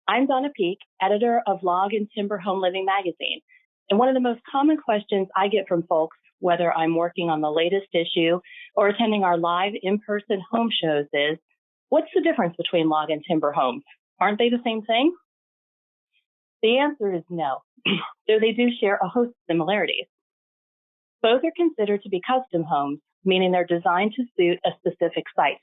I'm Donna Peak, editor of Log and Timber Home Living magazine. And one of the most common questions I get from folks, whether I'm working on the latest issue or attending our live in-person home shows, is, what's the difference between log and timber homes? Aren't they the same thing? The answer is no, though they do share a host of similarities. Both are considered to be custom homes, meaning they're designed to suit a specific site.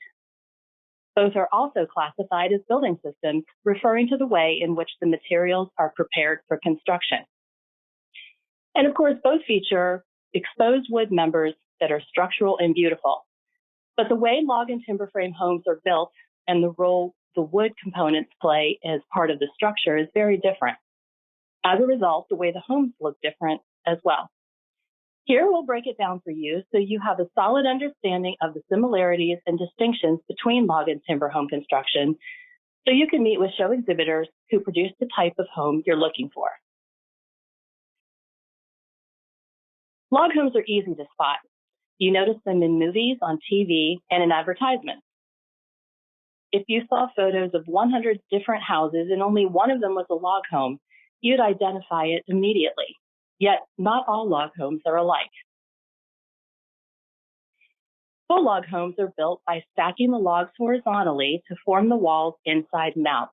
Both are also classified as building systems, referring to the way in which the materials are prepared for construction. And of course, both feature exposed wood members that are structural and beautiful. But the way log and timber frame homes are built and the role the wood components play as part of the structure is very different. As a result, the way the homes look different as well. Here we'll break it down for you so you have a solid understanding of the similarities and distinctions between log and timber home construction, so you can meet with show exhibitors who produce the type of home you're looking for. Log homes are easy to spot. You notice them in movies, on TV, and in advertisements. If you saw photos of 100 different houses and only one of them was a log home, you'd identify it immediately. Yet, not all log homes are alike. Full log homes are built by stacking the logs horizontally to form the walls inside and out.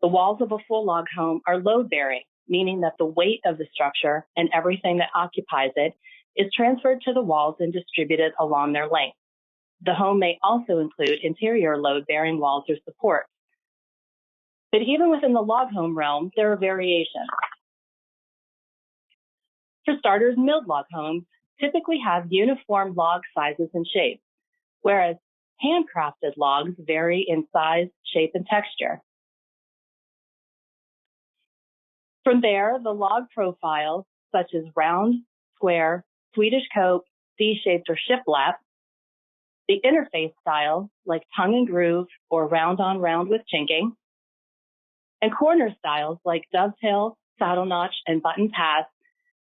The walls of a full log home are load-bearing, meaning that the weight of the structure and everything that occupies it is transferred to the walls and distributed along their length. The home may also include interior load-bearing walls or supports. But even within the log home realm, there are variations. For starters, milled log homes typically have uniform log sizes and shapes, whereas handcrafted logs vary in size, shape, and texture. From there, the log profiles, such as round, square, Swedish cope, C-shaped, or shiplap, the interface style, like tongue and groove or round on round with chinking, and corner styles like dovetail, saddle notch, and button pass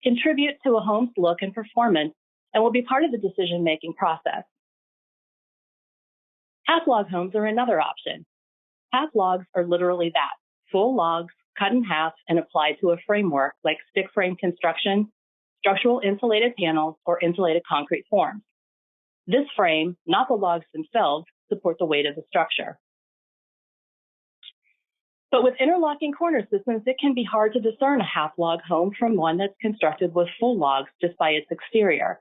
contribute to a home's look and performance and will be part of the decision-making process. Half log homes are another option. Half logs are literally that, full logs cut in half and applied to a framework like stick frame construction, structural insulated panels, or insulated concrete forms. This frame, not the logs themselves, support the weight of the structure. But with interlocking corner systems, it can be hard to discern a half-log home from one that's constructed with full logs just by its exterior.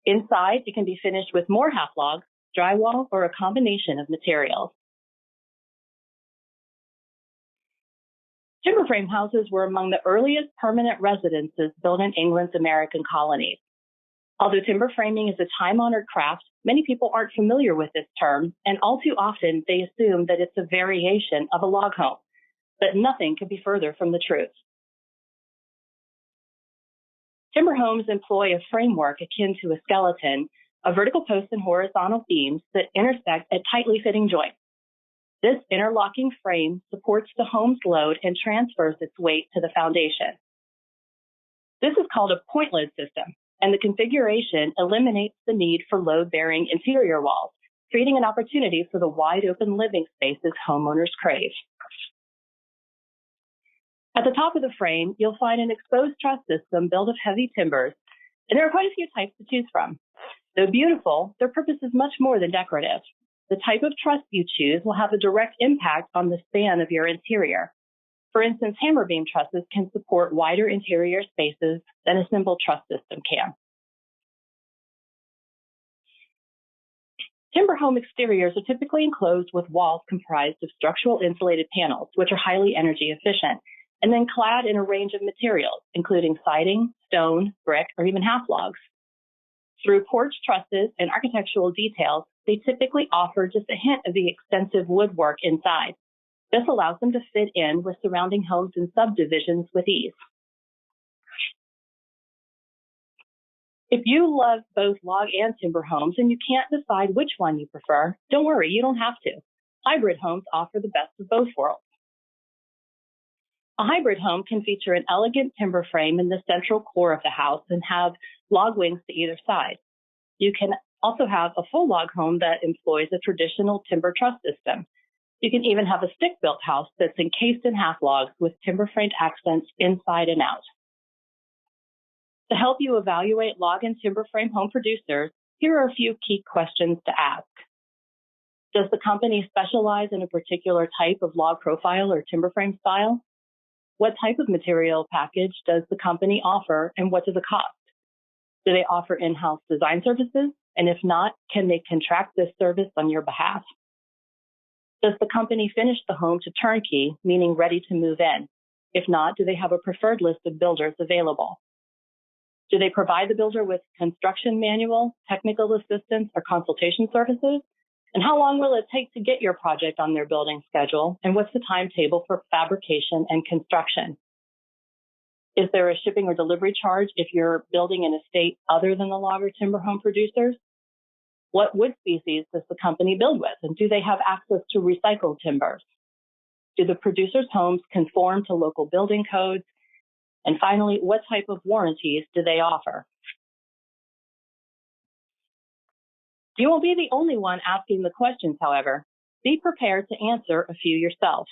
Inside, it can be finished with more half-logs, drywall, or a combination of materials. Timber frame houses were among the earliest permanent residences built in England's American colonies. Although timber framing is a time-honored craft, many people aren't familiar with this term, and all too often they assume that it's a variation of a log home. But nothing could be further from the truth. Timber homes employ a framework akin to a skeleton, of vertical posts and horizontal beams that intersect at tightly fitting joints. This interlocking frame supports the home's load and transfers its weight to the foundation. This is called a point load system, and the configuration eliminates the need for load-bearing interior walls, creating an opportunity for the wide-open living spaces homeowners crave. At the top of the frame, you'll find an exposed truss system built of heavy timbers, and there are quite a few types to choose from. Though beautiful, their purpose is much more than decorative. The type of truss you choose will have a direct impact on the span of your interior. For instance, hammer beam trusses can support wider interior spaces than a simple truss system can. Timber home exteriors are typically enclosed with walls comprised of structural insulated panels, which are highly energy efficient, and then clad in a range of materials, including siding, stone, brick, or even half logs. Through porch trusses and architectural details, they typically offer just a hint of the extensive woodwork inside. This allows them to fit in with surrounding homes and subdivisions with ease. If you love both log and timber homes and you can't decide which one you prefer, don't worry, you don't have to. Hybrid homes offer the best of both worlds. A hybrid home can feature an elegant timber frame in the central core of the house and have log wings to either side. You can also have a full log home that employs a traditional timber truss system. You can even have a stick-built house that's encased in half logs with timber-framed accents inside and out. To help you evaluate log and timber frame home producers, here are a few key questions to ask. Does the company specialize in a particular type of log profile or timber frame style? What type of material package does the company offer, and what does it cost? Do they offer in-house design services? And if not, can they contract this service on your behalf? Does the company finish the home to turnkey, meaning ready to move in? If not, do they have a preferred list of builders available? Do they provide the builder with construction manual, technical assistance, or consultation services? And how long will it take to get your project on their building schedule? And what's the timetable for fabrication and construction? Is there a shipping or delivery charge if you're building in a state other than the log or timber home producers? What wood species does the company build with? And do they have access to recycled timbers? Do the producers' homes conform to local building codes? And finally, what type of warranties do they offer? You won't be the only one asking the questions, however. Be prepared to answer a few yourself.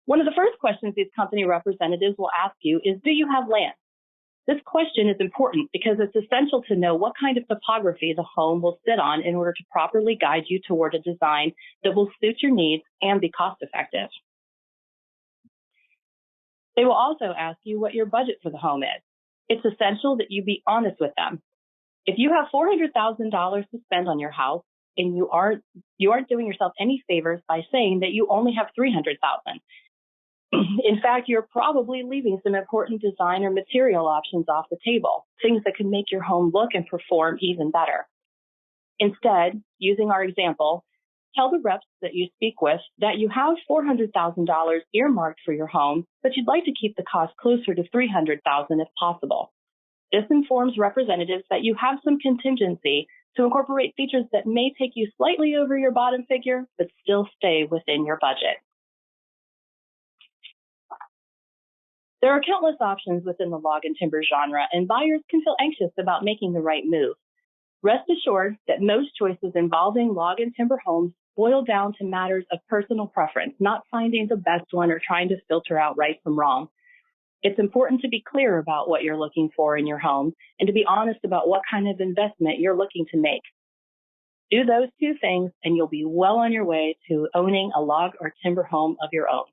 One of the first questions these company representatives will ask you is, do you have land? This question is important because it's essential to know what kind of topography the home will sit on in order to properly guide you toward a design that will suit your needs and be cost effective. They will also ask you what your budget for the home is. It's essential that you be honest with them. If you have $400,000 to spend on your house and you aren't doing yourself any favors by saying that you only have $300,000. In fact, you're probably leaving some important design or material options off the table, things that can make your home look and perform even better. Instead, using our example, tell the reps that you speak with that you have $400,000 earmarked for your home, but you'd like to keep the cost closer to $300,000 if possible. This informs representatives that you have some contingency to incorporate features that may take you slightly over your bottom figure, but still stay within your budget. There are countless options within the log and timber genre, and buyers can feel anxious about making the right move. Rest assured that most choices involving log and timber homes boil down to matters of personal preference, not finding the best one or trying to filter out right from wrong. It's important to be clear about what you're looking for in your home and to be honest about what kind of investment you're looking to make. Do those two things, and you'll be well on your way to owning a log or timber home of your own.